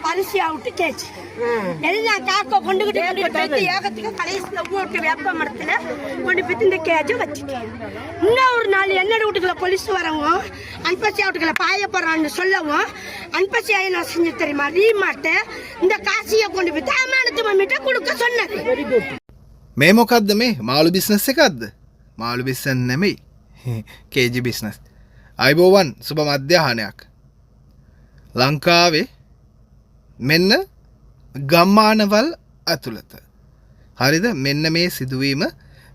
ಪರಿಸಿ KG ಎಲ್ಲ ಕಾಕ ಕೊಂಡುಗಿಟ್ಟು ஏகத்துக்கு கடைசியில் ஊருக்கு வேப்ப மரத்தில் கொண்டு போய் இந்த கேஜை வச்சுட்டு இன்னும் ஒரு நாள் என்னோட வீட்டுக்குள்ள போலீஸ் வரவும் அன்பசி வீட்டுக்குள்ள பாய போறான்னு சொல்லவும் அன்பசி நான் செஞ்சு தெரியுமா ரீமாட்டு இந்த காசியை கொண்டு போய் தாமானத்து மம்மிட்ட கொடுக்க சொன்னது. මේ මොකද්ද මේ මාළු බිස්නස් එකක්ද? මාළු බිස්නස් නෙමෙයි. කේජි බිස්නස්. අයිබෝවන් සුබ මධ්‍යහනයක්. ලංකාවේ මෙන්න ගම්මානවල් ඇතුළත. හරිද? මෙන්න මේ සිදුවීම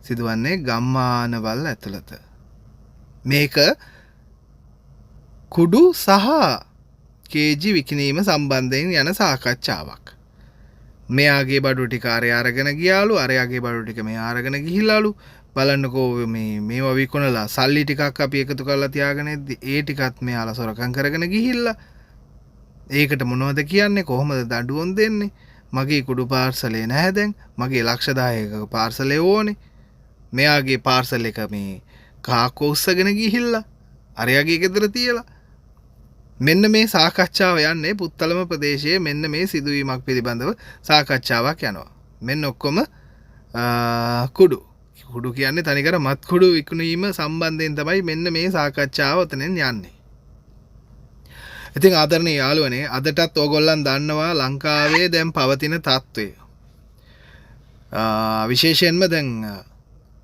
සිදුවන්නේ ගම්මානවල් ඇතුළත. මේක කුඩු සහ කේජි විකිණීම සම්බන්ධයෙන් යන සාකච්ඡාවක්. මෙයාගේ බඩු ටික අරයා අරගෙන ගියාලු, අරයාගේ බඩු ටික මෙයා අරගෙන ගිහිල්ලාලු. බලන්නකෝ මේවා විකුණලා සල්ලි ටිකක් අපි එකතු කරලා තියාගෙන ඉද්දි ඒ ටිකත් මෙයාලා සොරකම් කරගෙන ගිහිල්ලා. ඒකට මොනවද කියන්නේ? කොහොමද දඬුවම් දෙන්නේ? මගේ කුඩු පාර්සලේ නැහැ දැන්. මගේ ලක්ෂ 10ක පාර්සලේ ඕනේ. මෙයාගේ පාර්සල් එක මේ කාකෝ උස්සගෙන ගිහිල්ලා අරයාගේ ගෙදර තියලා. මෙන්න මේ සාකච්ඡාව යන්නේ පුත්තලම ප්‍රදේශයේ මෙන්න මේ සිදුවීමක් පිළිබඳව සාකච්ඡාවක් යනවා. මෙන්න ඔක්කොම කුඩු කියන්නේ තනිකර මත් කුඩු විකුණීම සම්බන්ධයෙන් තමයි මෙන්න මේ සාකච්ඡාව උතනෙන් යන්නේ. ඉතින් ආදරණීය යාළුවනේ, අදටත් ඕගොල්ලන් දන්නවා ලංකාවේ දැන් පවතින තත්ත්වය. විශේෂයෙන්ම දැන්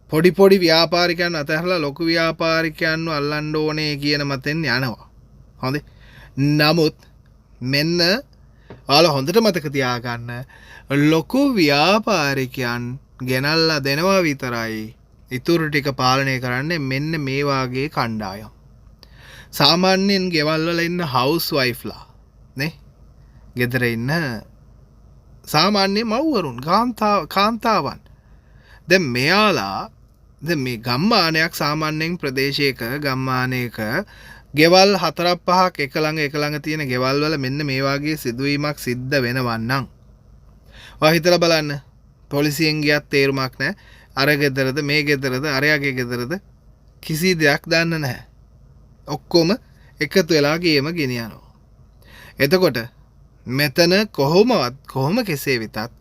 පොඩි ව්‍යාපාරිකයන් අතහැරලා ලොකු ව්‍යාපාරිකයන්ව අල්ලන්න ඕනේ කියන මතෙන් යනවා. හොඳේ. නමුත් මෙන්න ඔයාලා හොඳට මතක තියාගන්න, ලොකු ව්‍යාපාරිකයන් ගෙනල්ලා දෙනවා විතරයි ඉතුරු ටික පාලනය කරන්නේ මෙන්න මේ වාගේ කණ්ඩායම්. සාමාන්‍යයෙන් ගෙවල් වල ඉන්න හවුස් වයිෆ්ලා නේ, ගෙදර ඉන්න සාමාන්‍ය මව්වරුන්, කාන්තාවන්. දැන් මෙයාලා දැන් මේ ගම්මානයක් සාමාන්‍යයෙන් ප්‍රදේශයක ගම්මානයක ගෙවල් 4-5ක් එක ළඟ තියෙන ගෙවල් වල මෙන්න මේ වගේ සිදුවීමක් සිද්ධ වෙනවා නම් ඔයා හිතලා බලන්න, පොලිසියෙන් ගියත් තේරුමක් නැහැ. අර ගෙදරද මේ ගෙදරද අරයාගේ ගෙදරද කිසි දෙයක් දන්න නැහැ. ඔක්කොම එකතු වෙලා ගේම ගෙනියනවා. එතකොට මෙතන කොහොම කෙසේ වෙතත්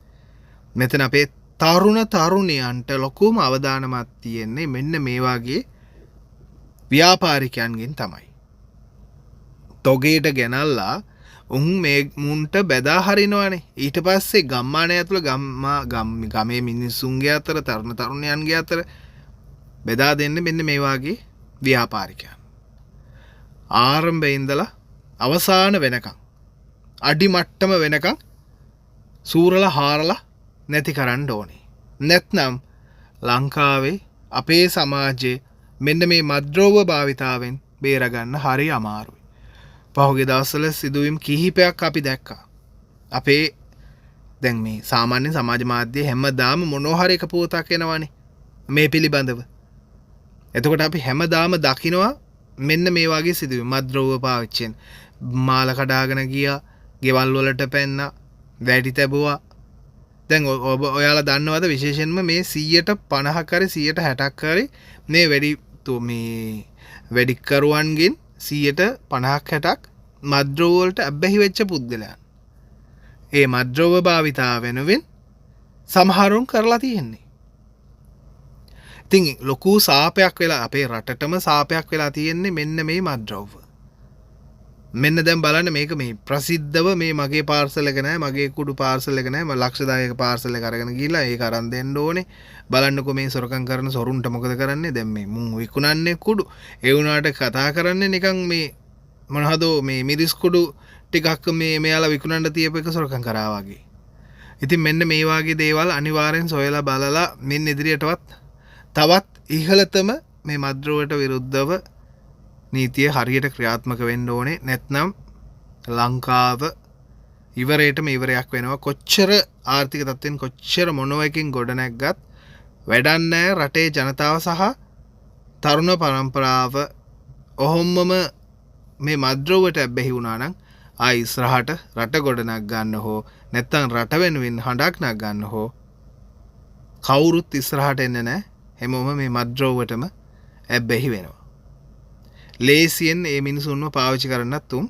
මෙතන අපේ තරුණියන්ට ලොකුම අවධානමක් තියෙන්නේ මෙන්න මේ වගේ ව්‍යාපාරිකයන්ගෙන් තමයි. තොගේට ගෙනල්ලා මුන්ට බෙදා හරිනවනේ. ඊට පස්සේ ගම්මානය ඇතුළ ගමේ මිනිස්සුන්ගේ අතර, තරුණයන්ගේ අතර බෙදා දෙන්න මෙන්න මේ වගේ ව්‍යාපාරිකයන්. ආරම්භයේ ඉඳලා අවසාන වෙනකන්, අඩි මට්ටම වෙනකන් සූරලා හාරලා නැති කරන්න ඕනේ. නැත්නම් ලංකාවේ අපේ සමාජයේ මෙන්න මේ මද්ද්‍රව්‍ය භාවිතාවෙන් බේරගන්න හරි අමාරුයි. පහුගිය දවස්වල සිදුවීම් කිහිපයක් අපි දැක්කා. අපේ දැන් මේ සාමාන්‍ය සමාජ මාධ්‍යයේ හැමදාම මොනවා හරි එක පුවතක් එනවනේ මේ පිළිබඳව. එතකොට අපි හැමදාම දකිනවා මෙන්න මේ වගේ සිදුවීම්. මද්ද්‍රව්‍ය පාවිච්චියෙන් මාල කඩාගෙන ගියා, ගෙවල් වලට පැන්නා, වැටි තැබුවා. දැන් ඔයාලා දන්නවද විශේෂයෙන්ම මේ 150ක් හරි 160ක් හරි මේ වැඩිකරුවන්ගෙන් 150ක් 60ක් මද්ද්‍රව්‍ය වලට අබ්බැහි වෙච්ච පුද්ගලයන්. ඒ මද්ද්‍රව්‍ය භාවිතාව වෙනුවෙන් සමහරුන් කරලා තියෙන්නේ. ඉතින් ලොකු සාපයක් වෙලා අපේ රටටම සාපයක් වෙලා තියෙන්නේ මෙන්න මේ මද්ද්‍රව්‍ය. මෙන්න දැන් බලන්න මේක මේ ප්‍රසිද්ධව මේ මගේ පාර්සල් එක නැහැ, මගේ කුඩු පාර්සල් එක නැහැ, මම ලක්ෂ 10ක පාර්සල් එක අරගෙන ගිහලා ඒක අරන් දෙන්න ඕනේ. බලන්නකෝ මේ සොරකම් කරන සොරුන්ට මොකද කරන්නේ? දැන් මේ මුන් විකුණන්නේ කුඩු. ඒ වුණාට කතා කරන්නේ නිකන් මේ මොනවද මේ මිරිස් කුඩු ටිකක් මේ මෙයාලා විකුණන්න තියපු එක සොරකම් කරා වගේ. ඉතින් මෙන්න මේ වගේ දේවල් අනිවාර්යෙන් සොයලා බලලා මින් ඉදිරියටවත් තවත් ඉහළතම මේ මද්ද්‍රව්‍යට විරුද්ධව නීතිය හරියට ක්‍රියාත්මක වෙන්න ඕනේ. නැත්නම් ලංකාව ඉවරයටම ඉවරයක් වෙනවා. කොච්චර ආර්ථික තත්ත්වෙන් කොච්චර මොනවකින් ගොඩ නැග්ගත් වැඩක් නැහැ. රටේ ජනතාව සහ තරුණ පරම්පරාව ඔහොමම මේ මද්ද්‍රව්‍යට ඇබ්බැහි වුණා නම් ආයි ඉස්සරහට රට ගොඩ නග ගන්න හෝ නැත්නම් රට වෙනුවෙන් හඬක් නග ගන්න හෝ කවුරුත් ඉස්සරහට එන්නේ නැහැ. හැමෝම මේ මද්ද්‍රව්‍යටම ඇබ්බැහි වෙනවා. ලේසියෙන් ඒ මිනිසුන්ව පාවිච්චි කරන්නත් උන්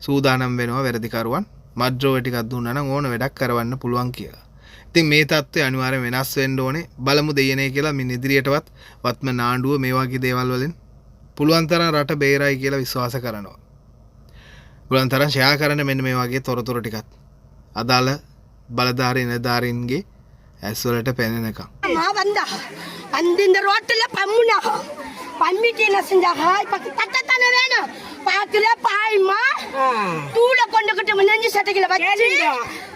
සූදානම් වෙනවා වැරදිකරුවන් මද්ද්‍රෝව ටිකක් දුන්නා නම් ඕන වැඩක් කරවන්න පුළුවන් කියලා. ඉතින් මේ தත්ත්වය අනිවාර්යෙන් වෙනස් වෙන්න ඕනේ. බලමු දෙයනේ කියලා මින් ඉදිරියටවත් වත්ම නාඩුව මේ වගේ දේවල් වලින් පුළුවන් තරම් රට බේරයි කියලා විශ්වාස කරනවා. පුළුවන් තරම් ෂෙයා කරන්න මෙන්න මේ වගේ තොරතුරු ටිකක් අදාළ බලධාරී නිලධාරීන්ගේ ඇස් වලට පෙනෙනකම්. வந்தா வந்து இந்த ரோட்டுல பம்முனா பம்மிட்டு என்ன செஞ்சாங்க இப்ப தட்டத்தானே வேணும் பாக்கல பாய்மா தூளை கொண்டுகிட்டு நெஞ்சு சட்டைகளை வச்சு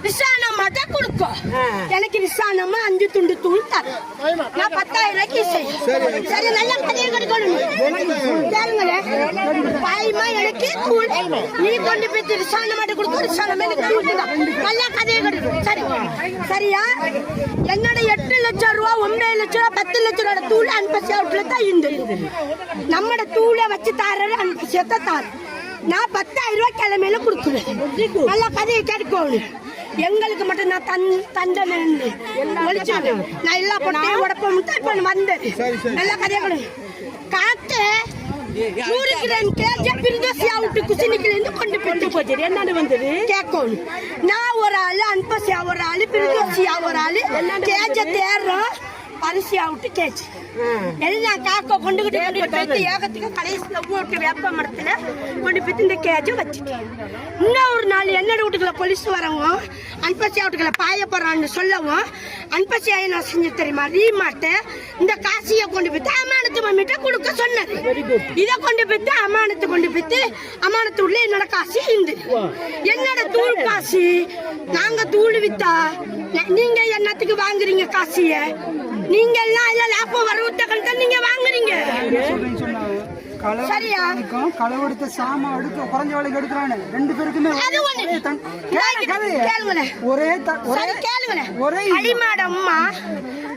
விசானம்மாட்ட கொடுக்கும் எனக்கு விசானம்மா 5 துண்டு தூள் தரும் நான் 10,000 ரூபாய்க்கு செய்யும் சரி நல்லா கதையை கொடுக்கணும் கேளுங்களேன் பாய்மா எனக்கு தூள் நீ கொண்டு போய் விசானம்மாட்ட கொடுக்க விசானம் எனக்கு தூள் தான் நல்லா கதையை கொடுக்கணும் சரி சரியா என்னோட 8 லட்சம் ரூபா 9 லட்சம் ரூபா 10 லட்சம் ரூபா தூள் அன்பசி அவுட்ல தான் இருந்தது நம்மட தூளை வச்சு தாரது அன்பசியத்தை தாரு நான் 10,000 ரூபாய் கிழமையில கொடுக்குறேன் நல்லா கதையை கேட்டுக்கோணும் எங்களுக்கு மட்டும் நான் தண்டனை நான் எல்லா பொட்டையும் உடப்ப இப்ப வந்தேன் நல்லா கதையை கொடுங்க காத்து 100 கிராம் கேஜ பிரிதோசி அவுட்டு குசினிக்கிலேருந்து கொண்டு போச்சு என்னன்னு வந்தது கேட்கணும் நான் ஒரு ஆளு அன்பசியா ஒரு ஆளு பிரிதோசியா ஒரு ஆளு கேஜ தேர்றோம் அரிசி அவுட்டு கேச்சு எல்லாம் காக்கா கொண்டுகிட்டு போய் ஏகத்துக்கு கடைசியில ஊருக்கு வேப்ப மரத்துல கொண்டு போய் இந்த கேஜ வச்சுட்டேன். இன்னும் ஒரு நாள் என்னோட வீட்டுக்குள்ள போலீஸ் வரவும் அன்பசி வீட்டுக்குள்ள பாய போறான்னு சொல்லவும் அன்பசியா நான் செஞ்சு தெரியுமா ரீமாட்ட இந்த காசியை கொண்டு போய் அமானத்து மம்மிட்ட கொடுக்க சொன்னது இதை கொண்டு போய் அமானத்து கொண்டு போய் அமானத்து உள்ள என்னோட காசு இருந்து என்னோட தூள் காசு நாங்க தூள் வித்தா நீங்க என்னத்துக்கு வாங்குறீங்க காசிய நீங்க எல்லாம் இல்ல லாபம் வரவுட்டக்கன் தான் நீங்க வாங்குறீங்க சரியா களவெடுத்த சாமா எடுத்து குறைஞ்ச விலைக்கு எடுக்கிறானே 2 பேருக்குமே ஒரே அடிமாட அம்மா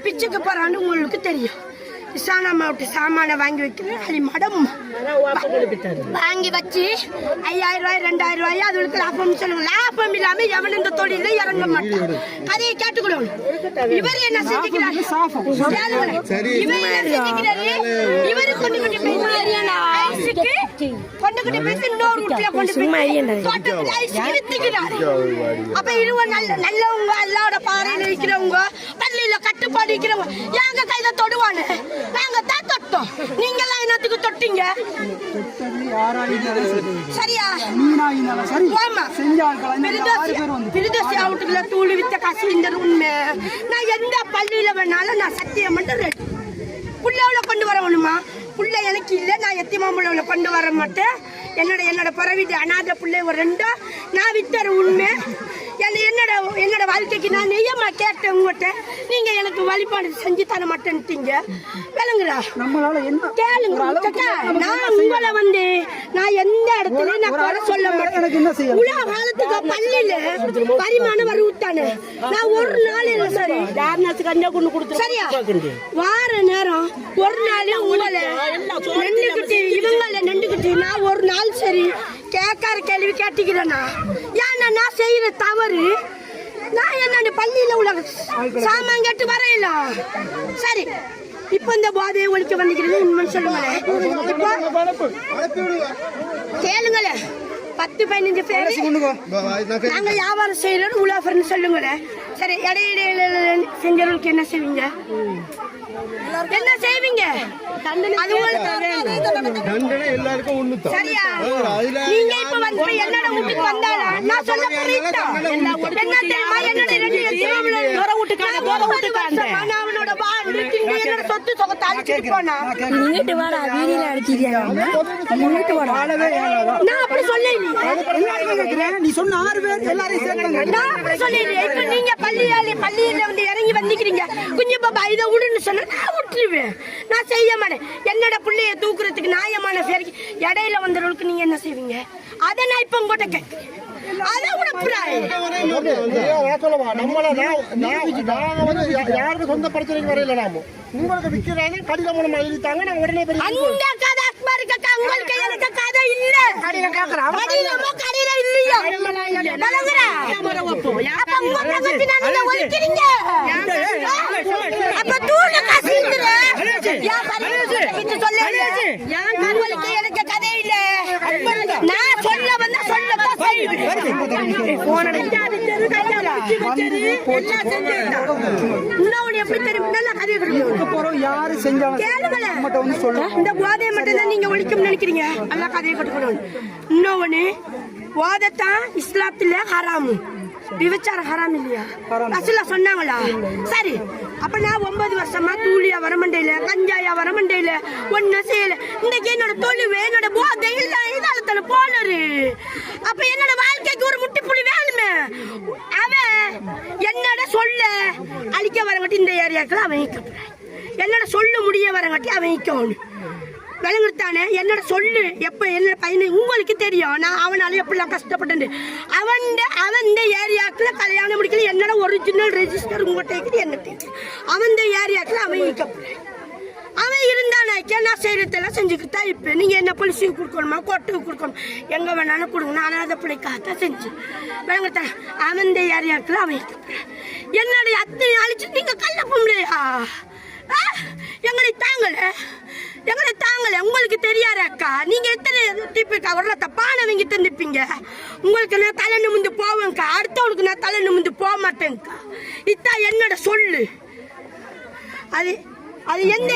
பிச்சுக்கு போறான்னு உங்களுக்கு தெரியும் விசானாமா விட்டு சாமான வாங்கி வைக்கிறேன் அடிமாடம் வாங்கி வச்சு 5,000 ரூபாய் 2,000 ரூபாய் அதுக்கு லாபம் சொல்லுங்க லாபம் இல்லாம எவன் இந்த தொழில இறங்க மாட்டான் கதையை கேட்டுக்கணும் இவர் என்ன செஞ்சுக்கிறாரு இவரு கொண்டுகிட்டு போய் இன்னொரு வீட்டுல கொண்டு போய் வித்துக்கிறாரு அப்ப இருவ நல்லவங்க எல்லாரோட பாறையில இருக்கிறவங்க பள்ளியில கட்டுப்பாடு இருக்கிறவங்க எங்க கையில தொடுவானு நாங்க தான் தொட்டோம் நீங்க எல்லாம் என்னத்துக்கு தொட்டீங்க சரியா பிரிதோசி அவுட்டுக்குள்ள தூள் வித்த காசு இந்த உண்மை நான் எந்த பள்ளியில வேணாலும் நான் சத்தியம் மட்டும் ரெடி புள்ளவுல கொண்டு வரணுமா புள்ள எனக்கு இல்லை நான் எத்திமா புள்ளவுல கொண்டு வர மாட்டேன் என்னோட பிறவிட்டு அநாத பிள்ளை ஒரு 2 நான் வித்தர உண்மை என்னோட வாழ்க்கைக்கு நான் நெய்யமா கேட்டேன் உங்கள்கிட்ட நீங்க எனக்கு வழிபாடு செஞ்சு தர மாட்டேன்ட்டீங்க விளங்குறா நம்மளால என்ன கேளுங்க நான் உங்களை வந்து நான் எந்த இடத்துலயும் நான் குறை சொல்ல மாட்டேன் உலக காலத்துக்கு பள்ளியில பரிமாணம் வருத்தானே நான் ஒரு நாள் இல்லை சரி சரியா வார நேரம் ஒரு நாள் உங்களை நெண்டுக்கிட்டு இவங்கள நெண்டுக்கிட்டு நான் ஒரு நாள் சரி கேட்கார கேள்வி கேட்டுக்கிறேன்னா ஏன்னா நான் செய்யற தவறு நான் என்ன பள்ளியில உள்ள சாமான் கேட்டு வரையில சரி இப்ப இந்த போதையை ஒழிக்க வந்துக்கிறது உண்மை சொல்லுங்களேன் கேளுங்களேன் 10-15 பேர் நாங்க வியாபாரம் செய்யறோம் உலாஃபர்னு சொல்லுங்களேன் சரி இடையில செஞ்சவர்களுக்கு என்ன செய்வீங்க என்ன செய்வீங்க சரியா நீங்க இப்ப வந்து என்னோட வீட்டுக்கு வந்தாலும் நான் சொல்ல புரியுதா என்ன தெரியுமா என்னோட அவனோட என்னோட சொத்து சொகத்தை அழிச்சிட்டு போனா நீட்டு வாடா வீதியில அடிச்சிருக்கேன் நான் அப்படி சொல்லி நீ சொன்ன 6 பேர் எல்லாரையும் சேர்த்தாங்க நான் அப்படி சொல்லி இப்ப நீங்க பள்ளியில வந்து இறங்கி வந்துக்கிறீங்க குஞ்சு பாபா இதை விடுன்னு சொன்னா நான் விட்டுருவேன் நான் செய்ய மாட்டேன் என்னோட பிள்ளைய தூக்குறதுக்கு நியாயமான பேருக்கு இடையில வந்தவர்களுக்கு நீங்க என்ன செய்வீங்க அதை நான் இப்ப உங்ககிட்ட கேட்கிறேன் அதை விட யாருக்கு சொந்த பிரச்சனைக்கு வரையில நாம உங்களுக்கு விற்கிறாங்க கடிதம் மூலமா எழுதிட்டாங்க நான் உடனே அந்த கதை அக்பர் கக்கா உங்களுக்கு எனக்கு கதை இல்ல கடிதமோ கடித இல்லையா அப்ப உங்க பிரச்சனை நீங்க ஒழிக்கிறீங்க அப்ப தூண காசுங்கற யா பரிசு சொல்லுங்க யா உங்களுக்கு எனக்கு கதை போன் அடிச்சது கையால வச்சது எல்லாம் செஞ்சது. இன்னொன்னு எப்படி தெரியும்? நல்லா கதையை கொடுக்கணும். போறோம் யாரு செஞ்சாலும் கேளுங்களேன். மட்டும் வந்து சொல்லுங்க. இந்த போதையை மட்டும் தான் நீங்க ஒழிக்கணும்னு நினைக்கிறீங்க. நல்லா கதையை கொடுக்கணும். இன்னொன்னு போதைத்தான் இஸ்லாத்துல ஹராமு. விபச்சாரம் ஹராம் இல்லையா? ரசூலா சொன்னாங்களா? சரி, அப்ப நான் 9 வருஷமா தூளியா வரமண்டையில கஞ்சாயா வரமண்டையில ஒன்னும் செய்யல. இன்னைக்கு என்னோட தொழிவு என்னோட போதை இல்ல இதால போனரு. அப்ப என்னோட வாழ்க்கைக்கு ஒரு முட்டிப்புள்ளி வேணுமே. அவன் என்னோட சொல்ல அழிக்க வரங்காட்டி இந்த ஏரியாக்கள் அவன் என்னோட சொல்லு முடிய வரங்காட்டி அவன் இக்கணும். விளங்குத்தானே? என்னோட சொல்லு எப்ப என்ன பையனை உங்களுக்கு தெரியும். நான் அவனால எப்படிலாம் கஷ்டப்பட்டேன். அவன் ஏரியாக்குள்ள கல்யாணம் முடிக்கல. என்னோட ஒரிஜினல் ரெஜிஸ்டர் உங்கள்கிட்ட என்ன தெரியும். அவன் ஏரியாக்குள்ள அவன் ஈக்கப்படுறேன். அவன் இருந்தானாக்கே நான் செய்யறதெல்லாம் செஞ்சுக்கிட்டா. இப்போ நீங்க என்ன போலீஸுக்கு கொடுக்கணுமா கோர்ட்டுக்கு கொடுக்கணும் எங்க வேணாலும் கொடுங்க. நான் அதை பிள்ளைக்காகத்தான் செஞ்சு விளங்குத்தான். அவன் ஏரியாக்குள்ள அவன் ஈக்கப்படுறேன். என்னுடைய அத்தனை அழிச்சு நீங்க கல்ல பொம்பளையா? எங்களை தாங்கல உங்களுக்கு தெரியாத அக்கா. நீங்க எத்தனை டிப்பிக்கா வரல தப்பானவங்க தந்துப்பீங்க. உங்களுக்கு நான் தலை நிமிந்து போவேங்க்கா. அடுத்தவனுக்கு நான் தலை நிமிந்து போக மாட்டேங்க்கா. இதான் என்னோட சொல்லு. அது எந்த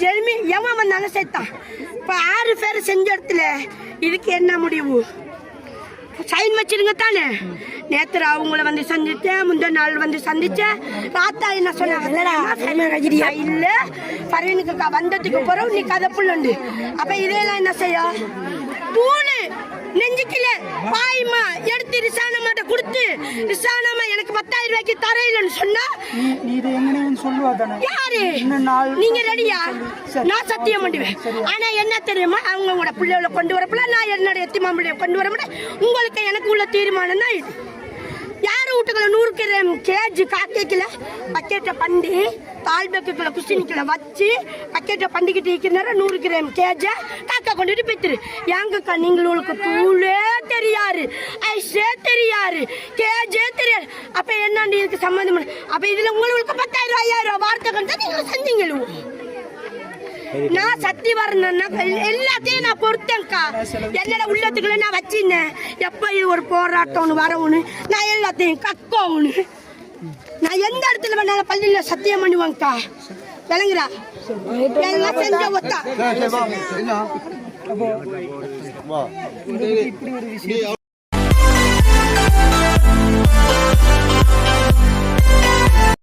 ஜெல்மி எவன் வந்தாலும் சேர்த்தான். இப்போ 6 பேர் செஞ்ச இடத்துல இதுக்கு என்ன முடிவு? சைன் வச்சிருங்க தானே. நேற்று அவங்கள வந்து சந்திச்சேன், முந்தின நாள் வந்து சந்திச்சேன். ராத்தா என்ன சொன்னாங்க? இல்ல பரவனுக்கு வந்ததுக்கு பிறகு நீ கதை புள்ளுண்டு. அப்ப இதெல்லாம் என்ன செய்ய? தூணு நெஞ்சுக்கல பாய்மா எடுத்து ரிசானமாட்ட கொடுத்து ரிசானமா எனக்கு 10,000 ரூபாய்க்கு தரையிலன்னு சொன்னா யாரு? நீங்க ரெடியா? நான் சத்தியம் பண்ணுவேன். ஆனா என்ன தெரியுமா? அவங்க கூட பிள்ளைகளை கொண்டு வரப்பல நான் என்னோட எத்தி மாம்பிள்ளைய கொண்டு வர முடியும். உங்களுக்கு எனக்கு உள்ள தீர்மானம் தான் இது. யாரு வீட்டுக்குள்ள 100 கிராம் கேஜி காக்கைக்குல பக்கெட்டை பண்டி தாழ்பக்குள்ள குஸ்தினிக்குள்ள வச்சு பக்கெட்டை பண்டிக்கிட்டு இருக்கிற 100 கிராம் கேஜை காக்கா கொண்டுட்டு போய்த்துரு. எங்கக்கா நீங்களுக்கு தூளே தெரியாது, ஐஸே தெரியாது, கேஜே தெரியாது. அப்ப என்ன இதுக்கு சம்மந்தம்? அப்ப இதுல உங்களுக்கு 10,000 5,000 வார்த்தை கண்டா நீங்க செஞ்சீங்களோ? நான் சத்தி வரணும்னா எல்லாத்தையும் நான் பொறுத்தேன்க்கா. என்னோட உள்ளத்துக்குள்ள நான் வச்சிருந்தேன். எப்ப இது ஒரு போராட்டம் வரவுன்னு நான் எல்லாத்தையும் கக்கோன்னு நான் எந்த இடத்துல வேணாலும் பள்ளியில சத்தியம் பண்ணுவேன்க்கா. விளங்குறா? எல்லாம் செஞ்ச ஒத்தா